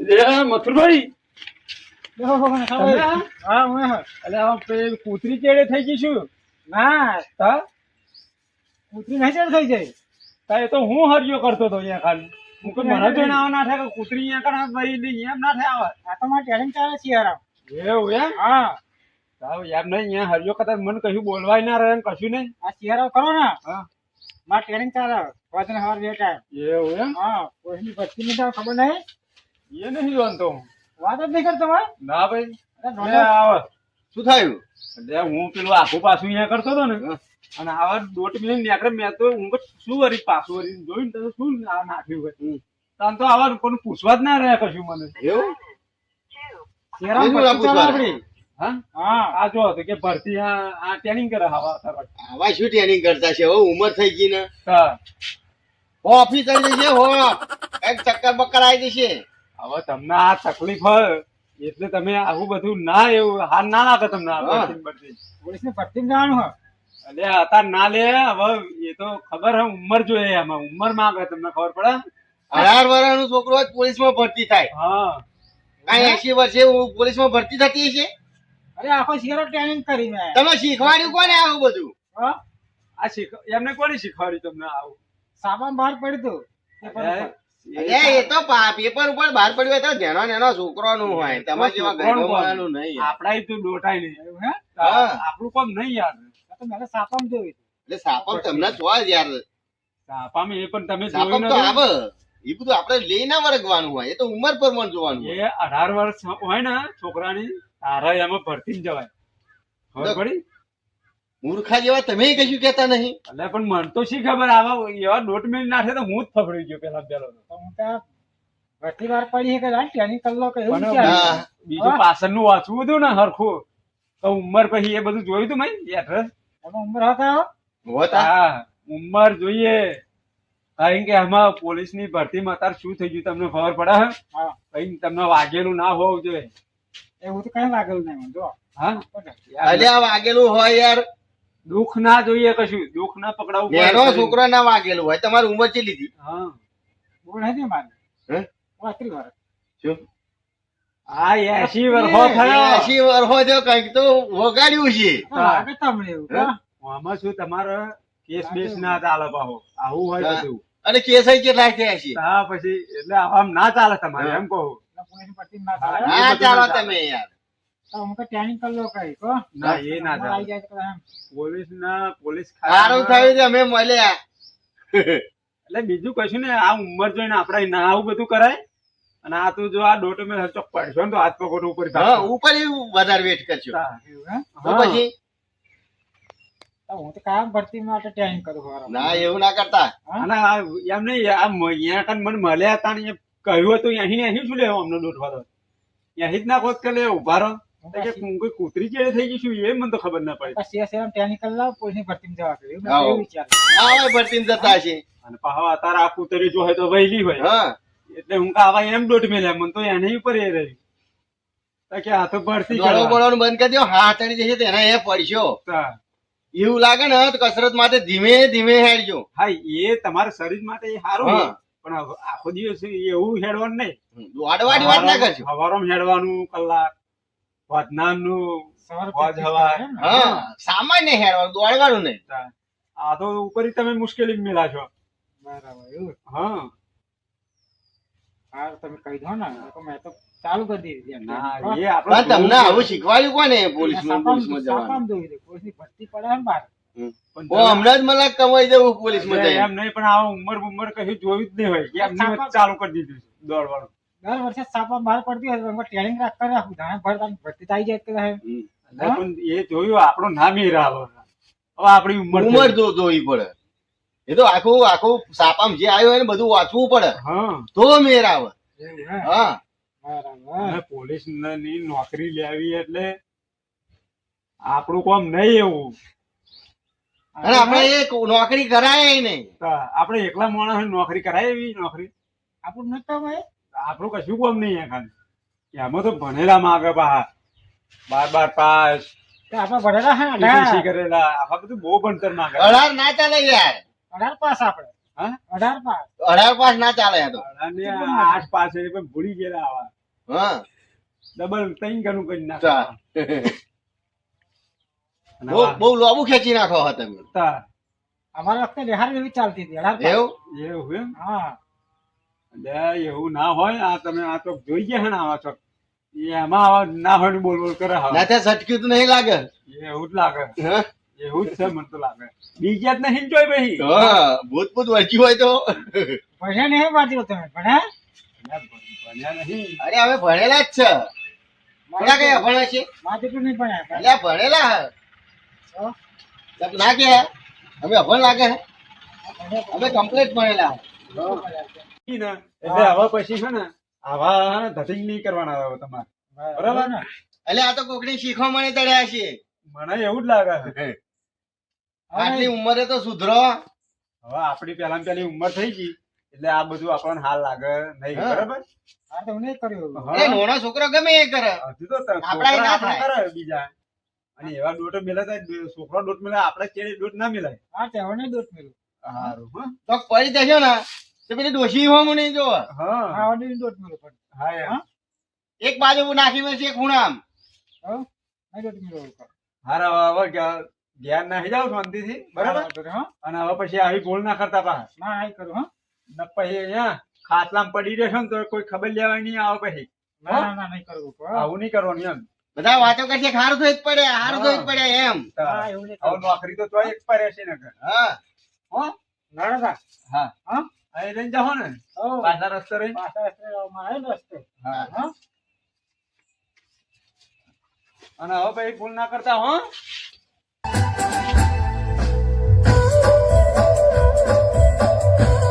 મથુરભાઈ કૂતરી ચેડે થઈ ગઈ ના તા કૂતરી નહીં ચેડે થઈ જાય તા એ તો હું હરિયો કરતો હતો અહીંયા ખાલી હું કોઈ મને જોઈને આવા ના થાય કે કૂતરી અહીંયા કણ ભાઈ એમ ના થાય આવે આ તો મારે ટેલેન્ટ ચાલે છે યાર એવું એમ હા તાવ યાર નહીં અહીંયા હરિયો કરતા મને કશું બોલવાય ના રહે કશું નહીં આ શિયાળો કરો ને હા મારે ટેલેન્ટ ચાલે વજન હવાર બે ટાઈમ એવું એમ હા કોઈની ભરતી ની ખબર નહીં એ નહીં જોવાનું તો વાત જ નહીં કરતો ના ભાઈ શું થયું? હું પેલું આખું પાછું અહીંયા કરતો હતો ને અને આવા દોટ મિલિયન નીકળે મેં તો હું શું વરી પાછું વરી જોઈને તો શું નાખ્યું હોય તાન તો આવા કોઈ પૂછવા જ ના રહે કશું મને એવું આ જો હતો કે ભરતી આ ટ્રેનિંગ કરે આવા શું ટ્રેનિંગ કરતા છે? હવે ઉંમર થઈ ગઈ ને ઓફિસ થઈ જશે હો એક ચક્કર બક્કર આવી જશે. હવે તમને આ તકલીફ હોય એટલે તમે આવું બધું ના એવું હાર ના લાગે તમને પોલીસ ને ભરતી જવાનું હોય એટલે અત્યારે ના લે હવે એ તો ખબર હે ઉંમર જોઈએ આમાં ઉંમર માંગે તમને ખબર પડે 18 વર્ષનો છોકરો જ પોલીસ માં ભરતી થાય હા કઈ 80 વર્ષે પોલીસ માં ભરતી થતી હશે? અરે આખો શિયાળો ટ્રેનિંગ કરી મેં તમે શીખવાડ્યું કોને આવું બધું? આ એમને કોને શીખવાડ્યું તમને આવું સામાન બહાર પડ્યું એ તો પેપર ઉપર બહાર પડ્યું હોય તો જેનો નેનો છોકરો નું હોય તમારે જેવા ઘરનું નહીં. આપડા તો ડોટાય નહીં આપણું કામ નહીં યાર મેં સાપામ જોયું એટલે સાપમ તમને છો યાર સાપામ એ પણ તમે સાપમ તો આવે એ બધું આપડે લઈને વર્ગવાનું હોય એ તો ઉંમર પર મન જોવાનું એ 18 વર્ષ હોય ને છોકરાની તારા એમાં ભરતી જવાય ખબર પડી મૂર્ખા જેવા તમે કશું કેતા નહીં. એટલે પણ મને તો શી ખબર આવા એવા દોઢ મિનિટ નાખે તો હું જ ફફડી ગયો પેલો હું તો ઘટી વાર પડી કે ટ્રેનિંગ કર લો કે બીજું પાછળનું વાંચવું હતું ને હરખું તો ઉંમર પછી એ બધું જોયું તું મેં એડ્રેસ એમાં ઉંમર હતા ઉંમર જોઈએ કારણ કે આમાં પોલીસ ની ભરતીમાં અત્યારે શું થઈ ગયું તમને ખબર પડે કઈ તમને વાગેલું ના હોવું જોઈએ એવું તો કઈ વાગેલું નહીં જો હા વાગેલું હોય યાર દુઃખ ના જોઈએ કશું દુઃખ ના પકડાવું નેનો છોકરો ના વાગેલું હોય તમારી ઉંમર ચેલી હતી? હા બોલ હે મારે 30 વર્ષ શું આ 80 વર્ષો થયા 80 વર્ષો જો કઈક તો વગાડ્યું છે તમને એવું આમાં શું તમારે કેસ બેસ ના ચાલે પાહો આવું હોય બધું અને કેસ કેટલા થયા છે? હા પછી એટલે આમ ના ચાલે તમારે એમ કહું ના ચાલો તમે યાર પોલીસ સારું થયું છે અમે મળ્યા. એટલે બીજું કશું ને આ ઉંમર જોઈને આપડે ના આવું બધું કરાય અને આ તો જો આ દોઢ મેં ચોક પડશો ને તો હાથ પકડ ઉપર ઉપર વધારે વેટ કરશો પછી હું તો કામ ભરતી માટે ટ્રેનિંગ કરું ના એવું ના કરતા અને એમ નહીં અહીંયા કન મને મળ્યા હતા ને કહ્યું હતું અહીં શું લેવો અમને દોઢવા દો અહીં જ ના ખોદ કે લે ઉભા રહો કોઈ કૂતરી ચેડે થઈ ગઈ શું એ મને તો ખબર ના પડી ટ્રેનિંગ કરી લાવ પોલીસ ભરતી જવા ભરતી જતા છે અને પાછા અત્યારે આ કૂતરી જો હોય તો વહેલી હોય એટલે હું આવા એમ દોઢ મેલ્યા મને તો એને ઉપર એ રહ્યું કે આ તો ભરતી બોલવાનું બંધ કરી દો હા ચડી જશે તેના એ પડશો એવું લાગે ને તો કસરત માટે ધીમે ધીમે હેડજો. હા એ તમારા શરીર માટે સારું પણ આખો દિવસ એવું હેડવાનું નહીં દોડવાની વાત ના કરજો. સવારમાં હેડવાનું કલાક સામાન્ય હેડવાનું દોડવાનું નહીં. આ તો ઉપર તમે મુશ્કેલી મેલા છો. હા તમે કહી દો ને મેં તો ચાલુ કરી દીધી. તમને આવું શીખવાડ્યું કોને પોલીસમાં જવાનું? હમણાં જ મલાક કમાઈ જવું પોલીસમાં જાય એમ નહીં પણ આ ઉંમર કશું જોયું જ નહીં હોય એમની ચાલુ કરી દીધું દોડવાનું. દર વર્ષે સાપા બહાર પડતી હોય ટ્રેનિંગ ભરતી થઈ જાય પણ એ જોયું આપણો ના મેરા હવે આપણી ઉંમર જોવી પડે. એ તો આખું સાપામ જે આવ્યું હોય ને બધું વાંચવું પડે તો મેર આવે. હા પોલીસ ની નોકરી લેવી એટલે આપણું કામ નહીં એવું અને આપણે એ નોકરી કરાય નહીં. આપણે એકલા માણસ નોકરી કરાય એવી નોકરી આપણું નથી આપણું કશું કામ નહીં ખાલી એમાં તો ભણેલા માગે બહાર 12 પાસ આપણે ભણેલા કરેલા આખા બધું બહુ ભણતર માંગે. 18 ના ચાલે યાર. 18 પાસ આપણે 18 પાસ 18 પાસ ના ચાલે. 8 પાસ ભૂલી ગયેલા આવા હા ડબલ ત્રણ ગણું કરી નાખે તા. અને બહુ બહુ લોબુ ખેંચી નાખો હા તમે તા. અમારા વખતે રેહાર જેવી ચાલતી હતી અઢાર એવું એવું એમ હા એટલે એવું ના હોય આ તમે આ તો જોઈ ગયા હે ને આવા છો એમાં આવા ના હોય ને બોલ બોલ કરે હા ના ત્યાં સટક્યું તો નહીં લાગે એવું જ લાગે હા એવું જ છે મને તો લાગે બીજા જ નહીં જોઈ ભાઈ હા, ભૂત ભૂત વર્ચ્યું હોય તો ભણ્યા નહીં બાજુ તમે ભણ્યા ભણ્યા નહીં અરે અમે ભણેલા જ છે થોડા કયા ભણે છે માં જેટલું નહીં ભણ્યા અલ્યા ભણેલા હો? તમે ના કે અમે અભણ લાગે અમે કમ્પ્લીટ ભણેલા ઈ ને એટલે હવે પછી છે ને આવા ધતિંગ નહીં કરવાના હવે તમારે બરાબર ને એટલે આ તો કોકની શીખવા મને તળ્યા છે મને એવું જ લાગે છે આટલી ઉંમરે તો સુધરો હવે આપડી પેલા પેલી ઉંમર થઈ ગઈ એટલે આ બધું આપણને હાલ લાગે નહીં હા. બરાબર હા તો હું નહીં કર્યું એ નાનો છોકરો ગમે એ કરે હજુ તો આપણા છોકરા ના આપણે થાય. કરે બીજા અને એવા ડોટો મિલાતા છોકરો ડોટ મિલાય આપણે કેળી ડોટ ના મિલાય હા તે હવે નહીં દૂધ મેળવું હારું હો. તો પડી જશો ને તો પેલી ડોશી હોમ નહીં જો હા હા હવે નહીં દૂધ મેળવું પણ હા યાર. એક બાજુ નાખી મેં છે એક ખૂણામ હો નહીં દૂધ મેળવું હારા હવે જ્ઞાન નાખી જાવ શાંતિથી બરાબર હા અને હવે પછી આવી ભૂલ ના કરતા પાછા ના નહીં કરું હા ને પછી અહીંયા ખાટલામાં પડી રહેશો ને તો કોઈ ખબર લેવાય નહીં આવે પછી ના ના ના નહીં કરવું હો. આવું નહીં કરવાનું એમ બધા વાતો કરશે હારું તો જ પડ્યા હારું તો જ પડ્યા એમ હા એવું નહીં હવે કરવું નોકરી તો તોય એક પર રહેશે ને કે. હા હો ના ના હા હા અહીં લઈને જાઓ ને હો પાછા રસ્તે રહી પાછા રસ્તે આવવામાં આવે ને રસ્તે હા હા અને હવે પછી ભૂલ ના કરતા હો